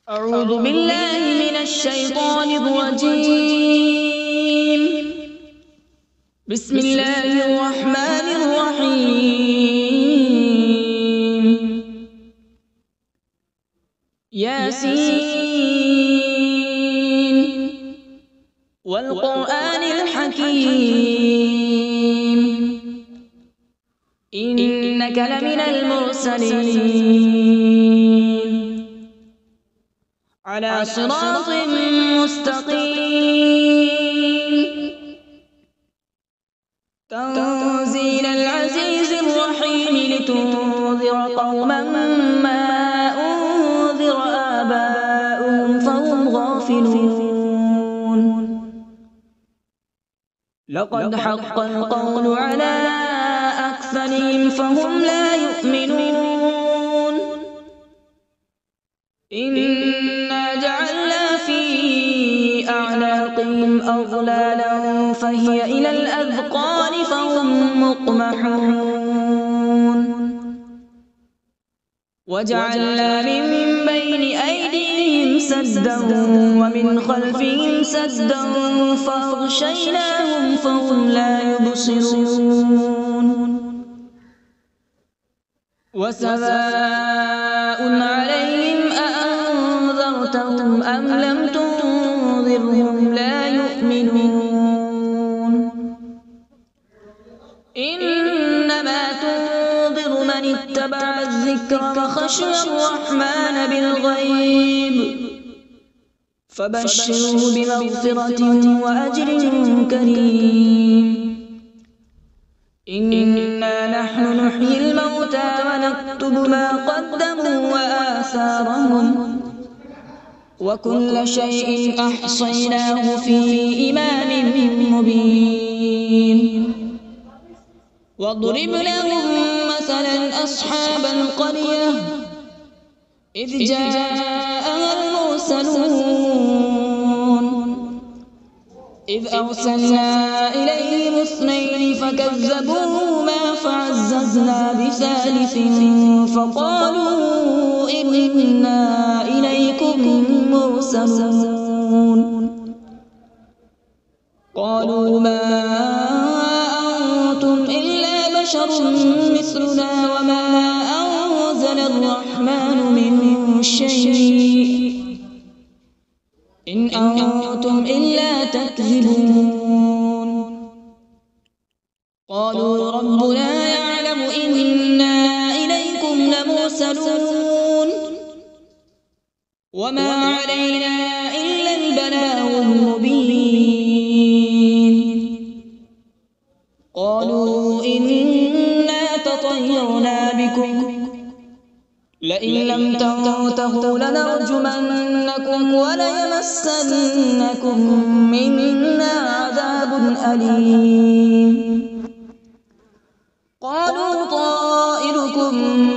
أعوذ بالله من الشيطان الرجيم. بسم الله الرحمن الرحيم. ياسين والقرآن الحكيم إنك لمن المرسلين على صراط مستقيم. تنزيل العزيز الرحيم لتنذر قوما ما أنذر آباؤهم فهم غافلون. لقد حق القول على أكثرهم فهم لا يؤمنون. إنا جعلنا في أعناقهم أغلالا فهي إلى الأذقان فهم مقمحون. وجعلنا من بين أيديهم سدا ومن خلفهم سدا فأغشيناهم فهم لا يبصرون. وسواء عليهم أأنذرتهم أم لم تنذرهم لا يؤمنون. إنما تنذر من اتبع الذكر وخشي الرحمن بالغيب فبشره بمغفرة وأجر كريم. إنا نحن نحيي الموتى ونكتب ما قدموا وآثارهم وكل شيء أحصيناه في إمام مبين. واضرب لهم مثلا أصحاب القرية إذ جاءها المرسلون إذ أرسلنا إليهم اثنين فكذبوهما فعززنا بثالث فقالوا إنا إليكم مرسلون. قالوا ما أنتم إلا بشر مثلنا وما أنزل الرحمن من شيء إن أنتم إلا تكذبون. قالوا ربنا يعلم إنا إليكم لمرسلون وما علينا إلا البلاغ المبين. قالوا إنا تطيرنا بكم لئن لم تنتهوا لنرجمنكم وليمسنكم منا عذاب أليم. قالوا طائركم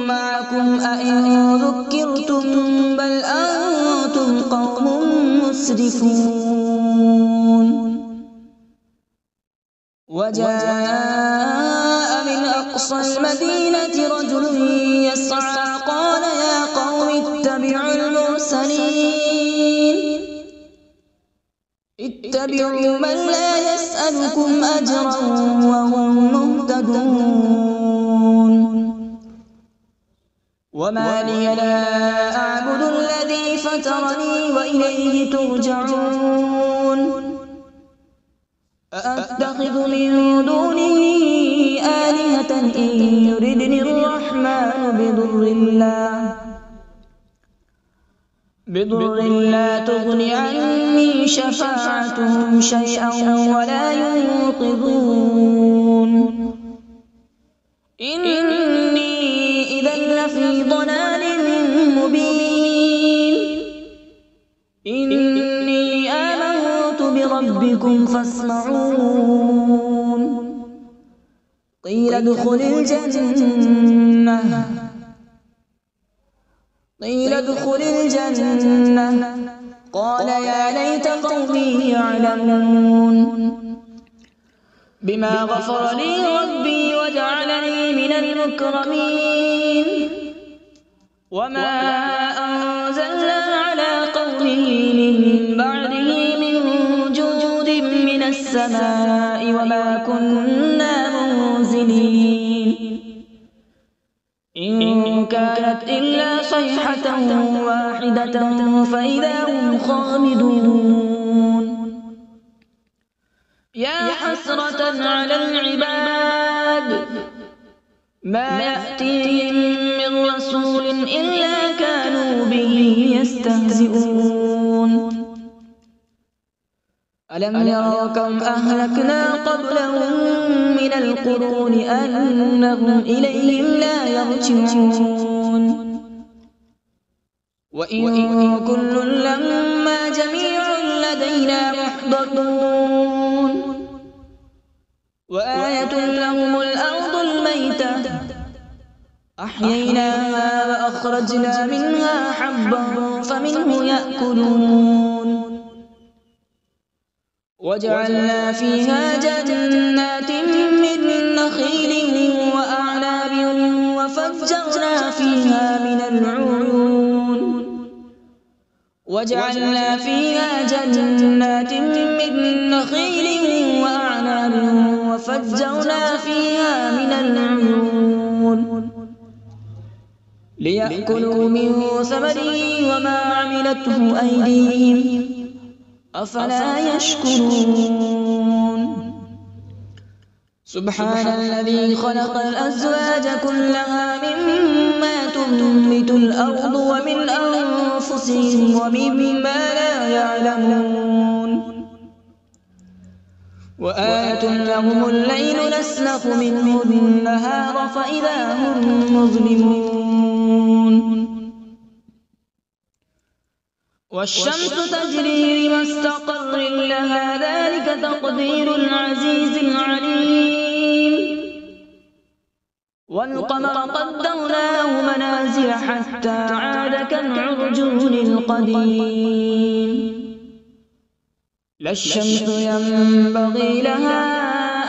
معكم أئن ذكرتم بل أنتم قوم مسرفون. وجاء من أقصى المدينة رجل يسعى قال يا قوم اتبعوا المرسلين اتبعوا من لا يسألكم أجرا وهم مهتدون. وما لي لا أعبد الذي فطرني وإليه ترجعون. أأتخذ من دونه آلهة إن يردني الرحمن بضر لا تغن عني شفاعتهم شيئا ولا ينقذون. إني إذا لفي ضلال مبين. إني آمنت بربكم فاسمعون. قيل ادخل الجنة قال يا ليت قومي يعلمون. بما غفر لي ربي وجعلني من المكرمين. وما أنزلنا على من بعده من جود من السماء وما كنا منزلين إن كانت إلا صيحة واحدة فإذا هم خامدون يا حسرة على العباد ما يأتيهم من رسول إلا كانوا به يستهزئون ألم يروا كم أهلكنا قبلهم من القرون أنهم إليهم لا يرجعون وإن كل لما جميع لدينا محضرون وآية لهم الأرض الميتة أحييناها وأخرجنا منها حبا فمنه يأكلون وجعلنا فيها جنات من نخيل وأعناب وفجرنا فيها من العيون وجعلنا فيها جنات من نخيل وأعناب وفجرنا فيها من العيون ليأكلوا من ثمره وما عملته أيديهم أفلا يشكرون سبحان الذي خلق الأزواج كلها مما تنبت الأرض ومن أنفسهم ومما لا يعلمون وآية لهم الليل نسلخ منه النهار فإذا هم مظلمون والشمس تجري لمستقر لها ذلك تقدير العزيز العليم والقمر قدرناه منازل حتى عاد كالعرجون القديم لا الشمس ينبغي لها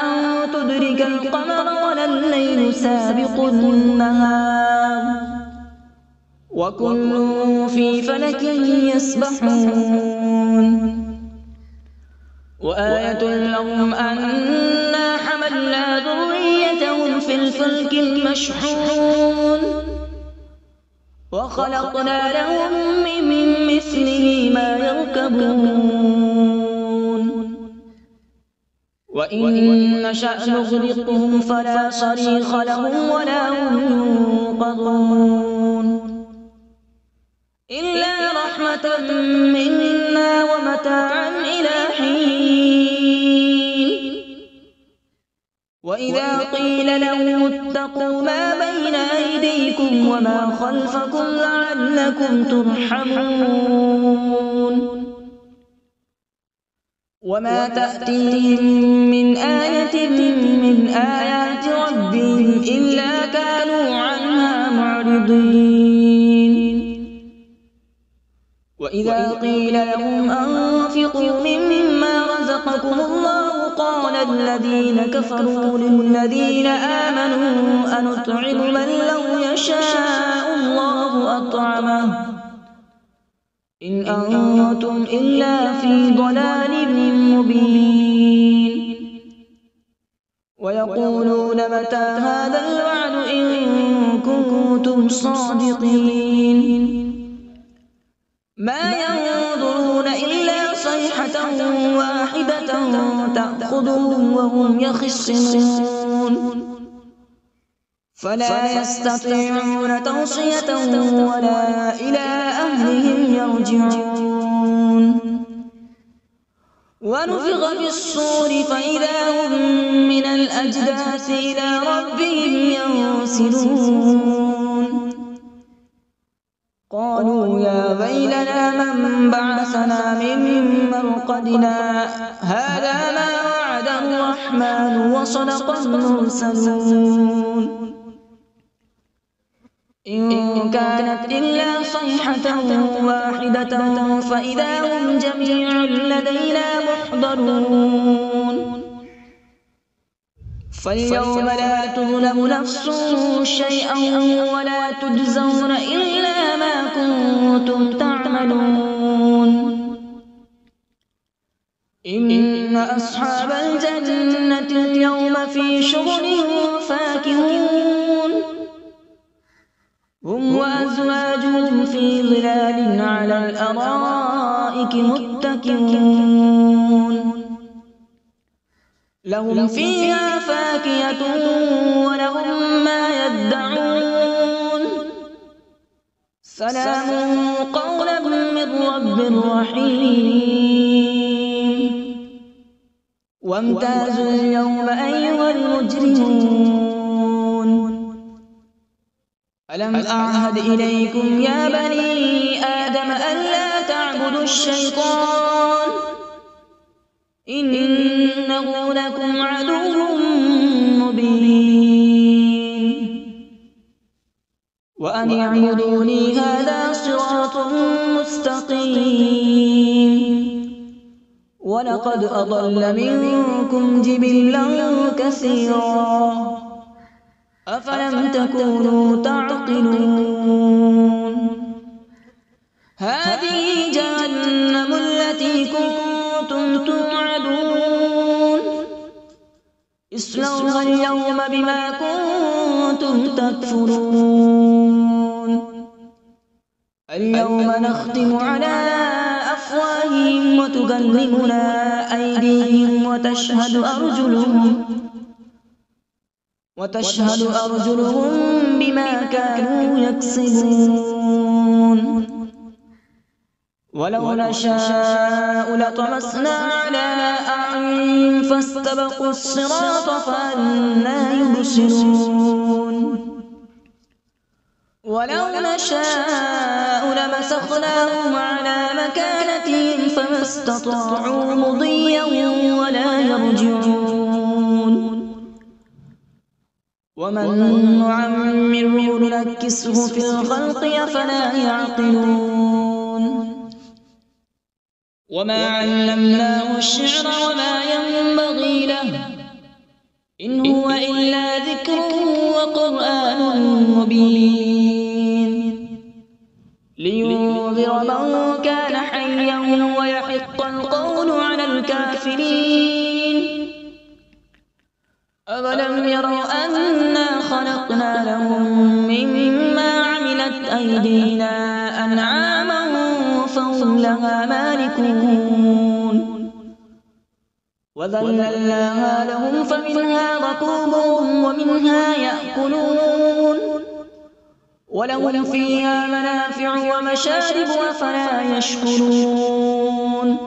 أن تدرك القمر ولا الليل سابق النهار وكل في فلك يسبحون وآية لهم أنا حملنا ذريتهم في الفلك المشحون وخلقنا لهم من مثله ما يركبون وإن نشأ نغرقهم فلا صريخ لهم ولا هم ينقذون إلا رحمة منا ومتاعا إلى حين وإذا قيل لهم اتقوا ما بين أيديكم وما خلفكم لعلكم ترحمون وما تأتيهم من آية من آيات ربهم إلا كانوا عنها معرضين وإذا قيل لهم أنفقوا مما رزقكم الله قال الذين كفروا للذين آمنوا أنطعم من لو يشاء الله أطعمه إن أنتم إلا في ضلال مبين ويقولون متى هذا الوعد إن كنتم صادقين ما ينظرون إلا صيحة واحدة تأخذهم وهم يخصمون فلا يستطيعون توصية ولا إلى أهلهم يرجعون ونفخ في الصور فإذا هم من الأجداث إلى ربهم ينسلون قالوا يا ويلنا من بعثنا من مرقدنا هذا ما وعد الرحمن وصدق المرسلون إن كانت إلا صيحة واحدة فإذا هم جميع لدينا محضرون فاليوم لا تظلم نفس شيئا ولا تجزون إلا ما كنتم تعملون إن أصحاب الجنة اليوم في شغل فاكهون هم وأزواجهم في ظلال على الأرائك متكئون لهم فيها فاكهة ولهم ما يدعون سلام قولا من رب رحيم وامتازوا اليوم أيها المجرمون ألم أعهد إليكم يا بني آدم ألا تعبدوا الشيطان إنه لكم عدو مبين وأن اعبدوني هذا صراط مستقيم ولقد أضل منكم جبلا كثيرا أفلم تكونوا تعقلون هذه جهنم التي كنتم توعدون اصلوها اليوم بما كنتم تكفرون اليوم نختم على أفواههم وتكلمنا أيديهم وتشهد أرجلهم بما كانوا يكسبون ولو نشاء لطمسنا على أعينهم فاستبقوا الصراط فأنى يبصرون ولو نشاء لمسخناهم على مكانتهم فما استطاعوا مضيا ولا يرجعون ومن نعمره ننكسه في الخلق أفلا يعقلون وما علمناه الشعر وما ينبغي له إن هو إلا ذكر وقرآن مبين لينذر من كان حيا ويحق القول على الكافرين أولم يروا أنا خلقنا لهم مما عملت أيدينا أنعاما فهم لها مالكون وذللناها لهم فمنها ركوبهم ومنها يأكلون ولهم فيها منافع ومشارب أفلا يشكرون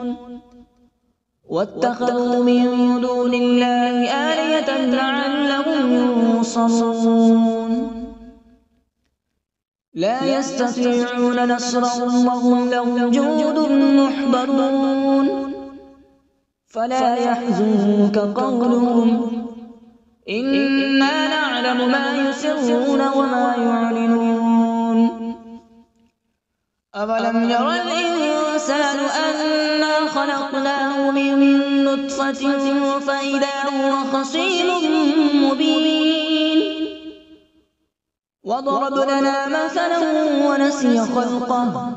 واتخذوا من دون الله آلهة لعلهم ينصرون لا يستطيعون نصرهم وهم لهم جند محضرون فلا يحزنك قولهم إنا نعلم ما يسرون وما يعلنون أولم ير الإنسان أنا خلقناه من نطفة فإذا هو خصيم مبين وضرب لنا مثلا ونسي خلقه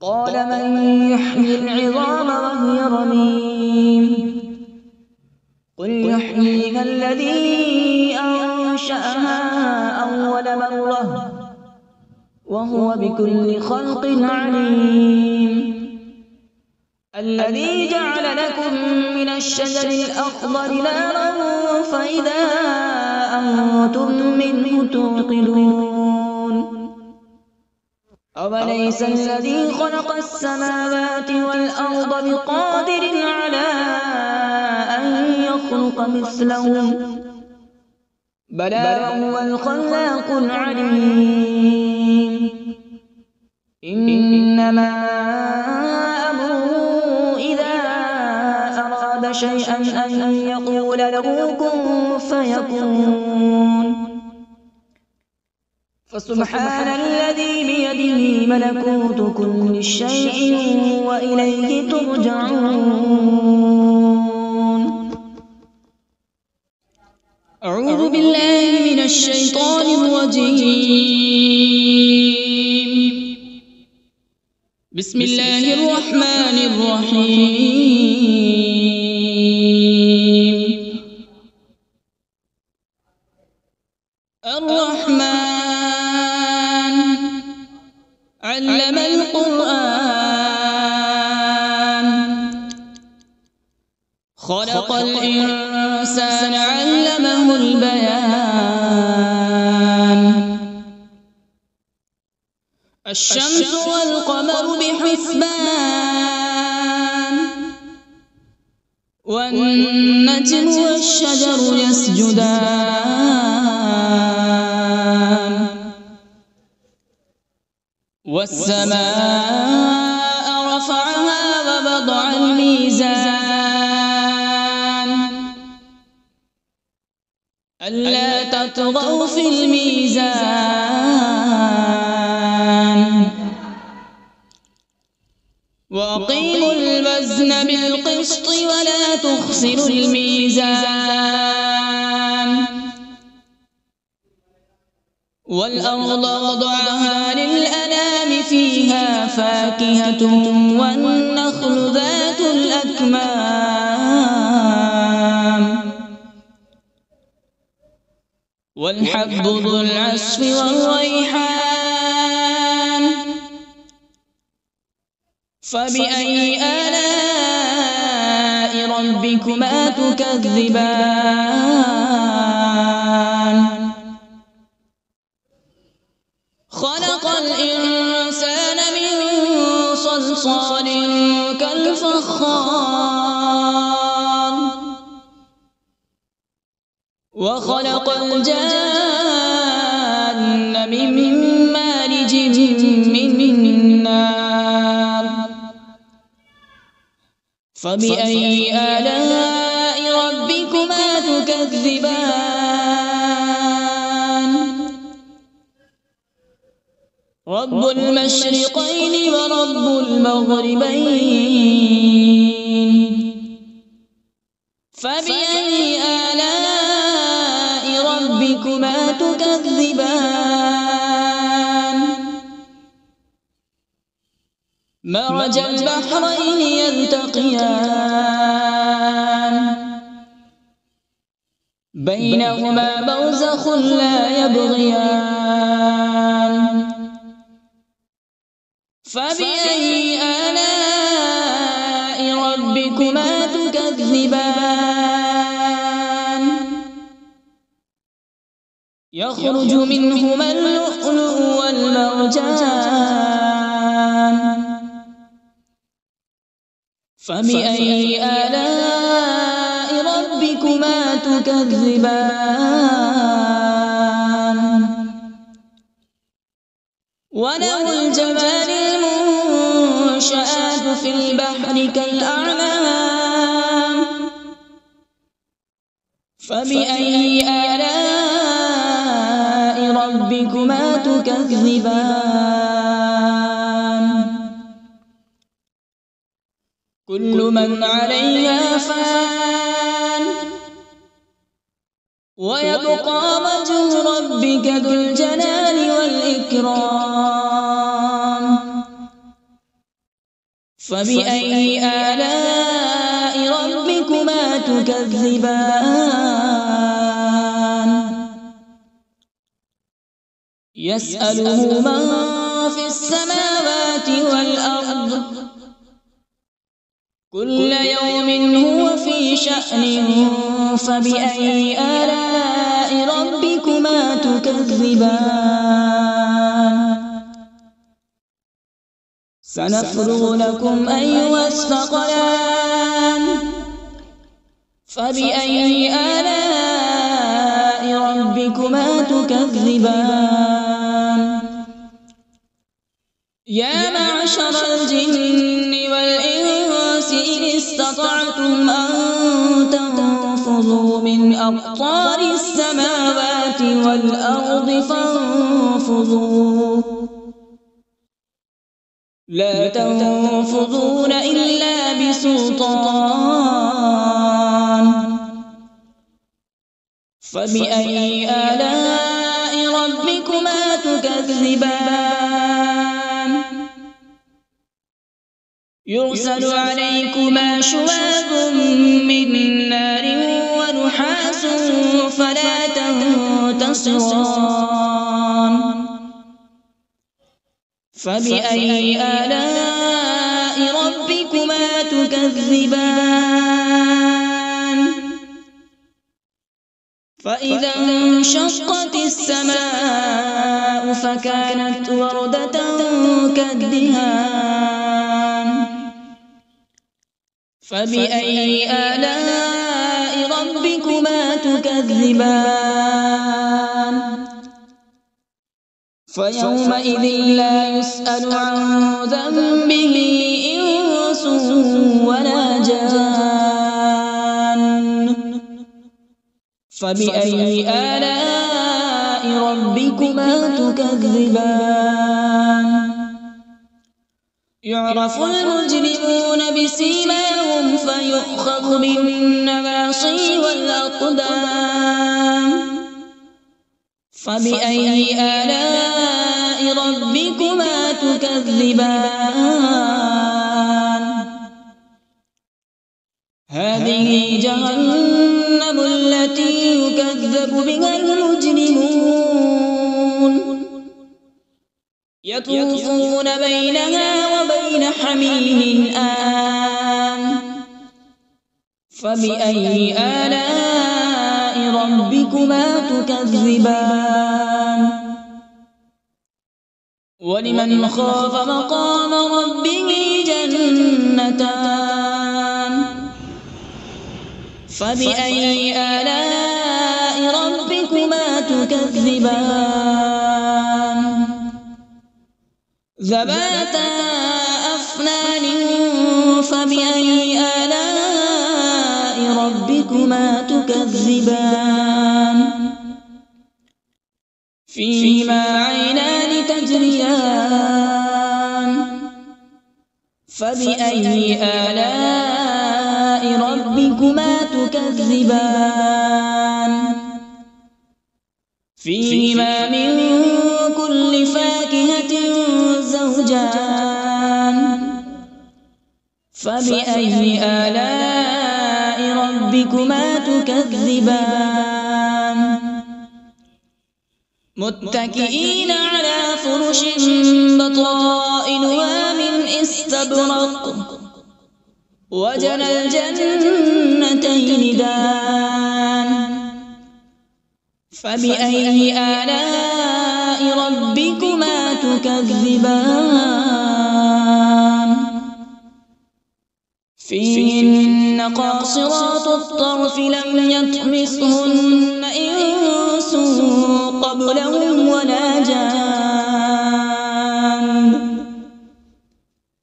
قال من يحيي العظام وهي رميم قل يحييها الذي أنشأها أول مرة وهو بكل خلق عليم الذي جعل لكم من الشجر الأخضر نارا فإذا أنتم منه توقدون أوليس الذي خلق السماوات والأرض بقادر على أن يخلق مثلهم بلى وهو الخلاق العليم إنما أمره إذا أراد شيئا أن يقول له كن فيكون فسبحان الذي بيده ملكوت كل شيء وإليه ترجعون أعوذ بالله من الشيطان الرجيم بسم الله الرحمن الرحيم. الرحمن علم القرآن، خلق الإنسان علمه البيان. الشمس والقمر بحسبان، والنجم والشجر يسجدان. والسماء رفعها ووضع الميزان، ألا تطغوا في الميزان. وأقيموا الوزن بالقسط ولا تخسروا الميزان. والأرض وضعها للأنام، فيها فاكهة والنخل ذات الأكمام، والحب ذو العصف والريحان. فبأي آلاء ربكما تكذبان؟ خلق الإنسان من صلصال كالفخار، وخلق الجان من مارج من نار. فبأي آلاء ربكما تكذبان؟ رب المشرقين ورب المغربين. فبأي آلاء ربكما تكذبان؟ مرج البحرين يلتقيان، بينهما برزخ لا يبغيان. فبأي آلاء ربكما تكذبان؟ يخرج منهما اللؤلؤ والمرجان. فبأي آلاء ربكما تكذبان؟ وله الجوار المنشآت في البحر كالأعلام. فبأي آلاء ربكما تكذبان؟ كل من عليها فان، ويبقى وجه ربك ذو الجلال والإكرام. فبأي آلاء ربكما تكذبان؟ يسأله من في السماوات والأرض، كل يوم هو في شأن. فبأي آلاء ربكما تكذبان؟ سنفرغ لكم أيها الثقلان. فبأي آلاء ربكما تكذبان؟ يا معشر الجن والإنس إن استطعتم أن تنفذوا من أقطار السماوات والأرض فانفذوا، لا تنفذون إلا بسلطان. فبأي آلاء ربكما تكذبان؟ يرسل عليكما شواظ من نار ونحاس فلا تنتصران فبأي آلاء ربكما تكذبان فإذا انشقت السماء فكانت وردة كالدهان فبأي آلاء ربكما تكذبان فيومئذ لا يسأل عن ذنبه إنس ولا جان فبأي آلاء ربكما تكذبان يعرف المجرمون بسيماهم فيؤخذ بالنواصي والأقدام فبأي آلاء ربكما تكذبان هذه جهنم التي يكذب بها المجرمون يطوفون بينها وبين حميم آن فبأي آلاء ربكما تكذبان ولمن خاف مقام ربه جنتان فبأي آلاء ربكما تكذبان ذواتا أفنان فبأي آلاء ربكما تكذبان فيهما عينان تجريان فبأي آلاء ربكما تكذبان فيهما من كل فاكهة زوجان فبأي آلاء ربكما تكذبان متكئين على فرش بطائنها من استبرق وجنى الجنتين دان فبأي آلاء ربكما تكذبان فيهن قاصرات الطرف لم يطمثهن إنس قبلهم ولا جان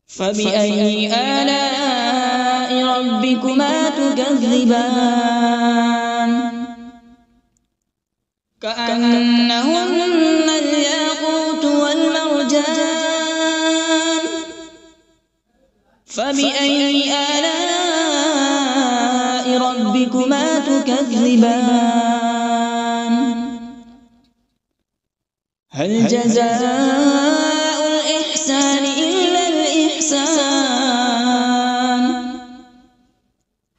فبأي آلاء ربكما تكذبان كأنهن الياقوت والمرجان فبأي آلاء ربكما تكذبان هل جزاء الإحسان إلا الإحسان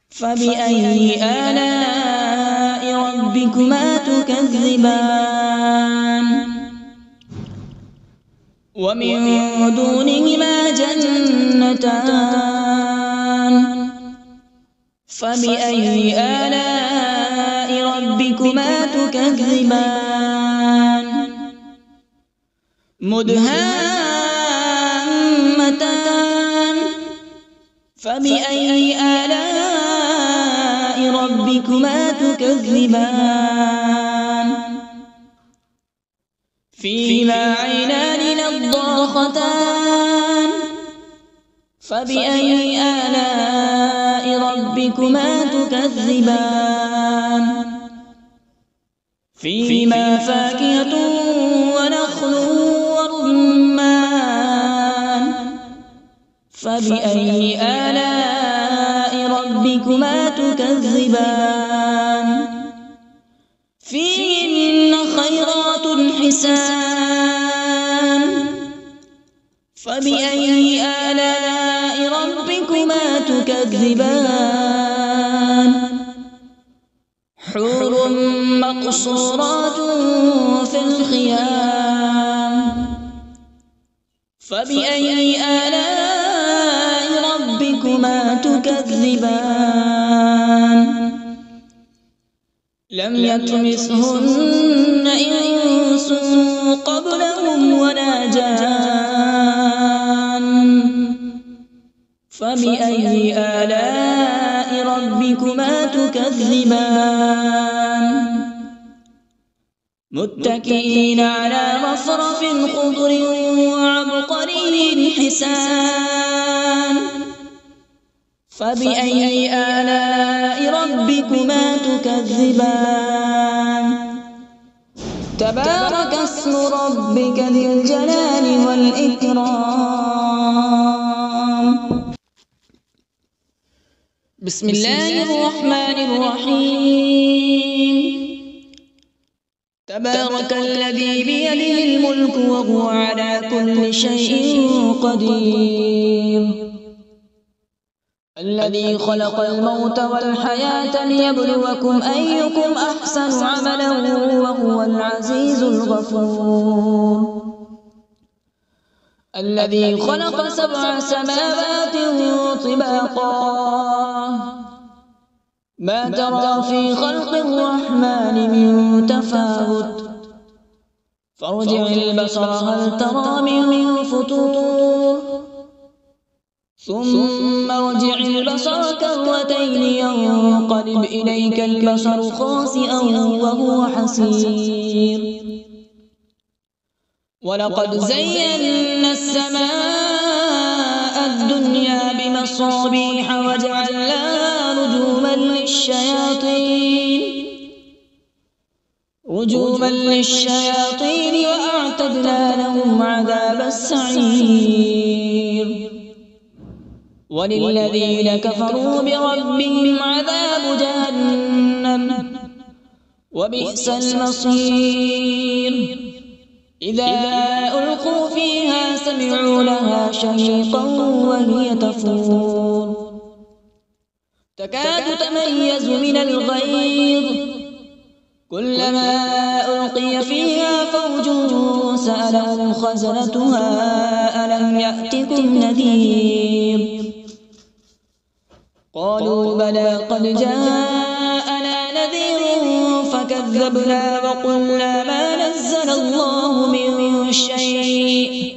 فبأي آلاء ربكما تكذبان ومن دونهما جنتان فبأي آلاء ربكما تكذبان مدهامتان فبأي آلاء ربكما تكذبان فيهما عينان نضاختان فبأي آلاء ربكما تكذبان فيهما فاكهة ونخل ورمان فبأي آلاء ربكما تكذبان فيهن خيرات حسان فبأي آلاء ربكما ربكما تكذبان حور مقصورات في الخيام فبأي آلاء ربكما تكذبان لم يطمثهن إنس قبلهم ولا جان فبأي آلاء ربكما تكذبان متكئين على مصرف خضر وعبقري حسان فبأي آلاء ربكما تكذبان تبارك اسم ربك ذي الجلال والإكرام بسم الله الرحمن الرحيم تبارك الذي بيده الملك وهو على كل شيء قدير الذي خلق الموت والحياة ليبلوكم أيكم أحسن عملا وهو العزيز الغفور الذي خلق 7 سماوات طباقا ما ترى في خلق الرحمن من تفاوت فارجع البصر هل ترى من فطور ثم ارجع البصر كرتين ينقلب إليك البصر خاسئا وهو حسير ولقد زينا السماء الدنيا بمصابيح وجعلناها رجوما للشياطين وأعتدنا لهم عذاب السعير وللذين كفروا بربهم عذاب جهنم وبئس المصير إذا ألقوا فيها سمعوا لها شهيقا وهي تفور تكاد تميز من الغيظ كلما ألقي فيها فوج سألهم خزنتها ألم يأتكم نذير قالوا بلى قد جاءنا نذير فكذبنا وقلنا ما نزل الله من شيء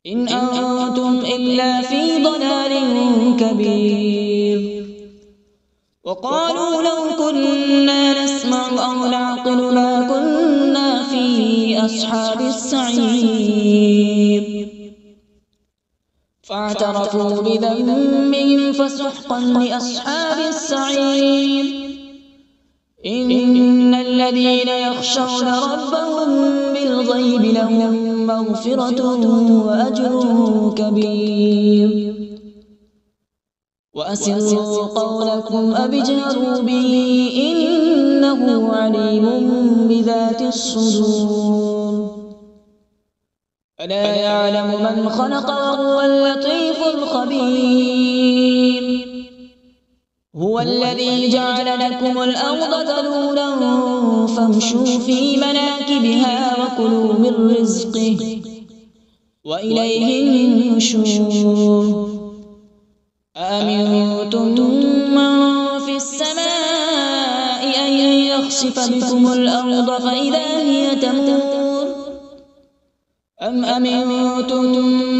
إن أنتم إلا في ضلال كبير وقالوا لو كنا نسمع أو نعقل ما كنا في أصحاب السعير فاعترفوا بذنبهم فسحقا لأصحاب السعير إن الذين يخشون ربهم بالغيب لهم مغفرة وأجر كبير وأسروا قولكم أو اجهروا به إنه عليم بذات الصدور ألا يعلم من خلق وهو اللطيف الخبير هو الذي جعل لكم الأرض ذلولا فامشوا في مناكبها وكلوا من رزقه وإليه النشور أأمنتم من في السماء أن يخسف بكم الأرض فإذا هي تمور أم أمنتم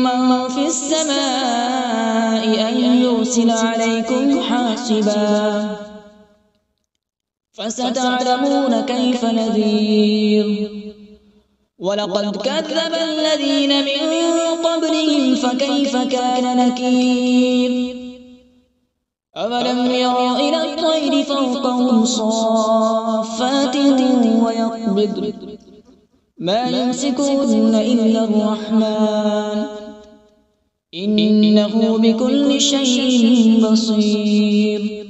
من في السماء أن يرسل عليكم حاصبا فستعلمون كيف نذير ولقد كذب الذين من قبلهم فكيف كان نكير أولم يروا إلى الطير فوقهم صافات ويقبض ما يمسكون إلا الرحمن إنه بكل شيء بصير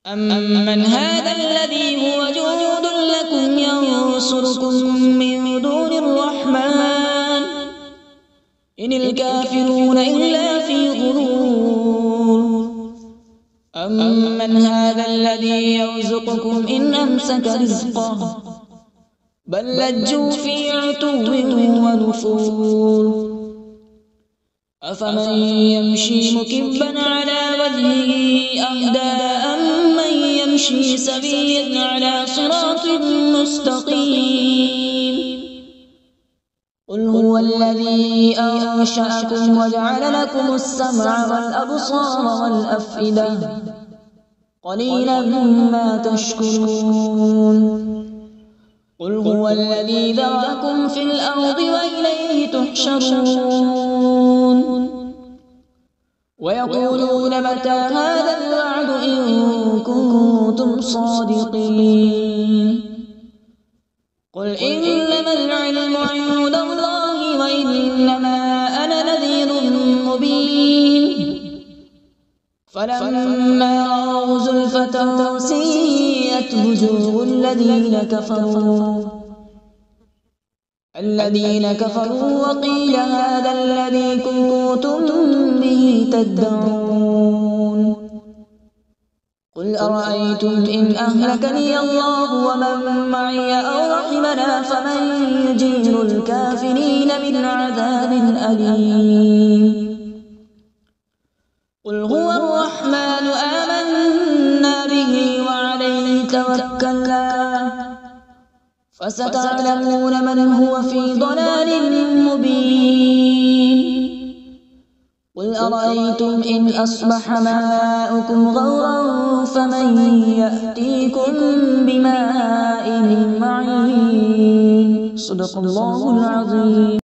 أمن هذا الذي هو جند لكم ينصركم من دون الرحمن إن الكافرون إلا في غرور أمن هذا الذي يرزقكم إن أمسك رزقه بل لجوا في عتو ونفور أفمن يمشي مكبا على وجهه أهدى أمن يمشي سويا على صراط مستقيم قل هو الذي أنشأكم وجعل لكم السمع والأبصار والأفئدة قليلا ما تشكرون قل هو الذي ذرأكم في الأرض وإليه تحشرون ويقولون متى هذا الوعد إن كنتم صادقين قل إنما العلم عند الله وإنما أنا نذير مبين فلما رأوا زلفة سيئت وجوه الذين كفروا وقيل هذا الذي كنتم به تدعون قل أرأيتم إن أهلكني الله ومن معي أو رحمنا فمن يجير الكافرين من عذاب أليم قل هو الرحمن آمنا به وعليه توكلنا فستعلمون من هو في ضلال مبين قل أرأيتم إن أصبح ماؤكم غورا فمن يأتيكم بماء معين صدق الله العظيم.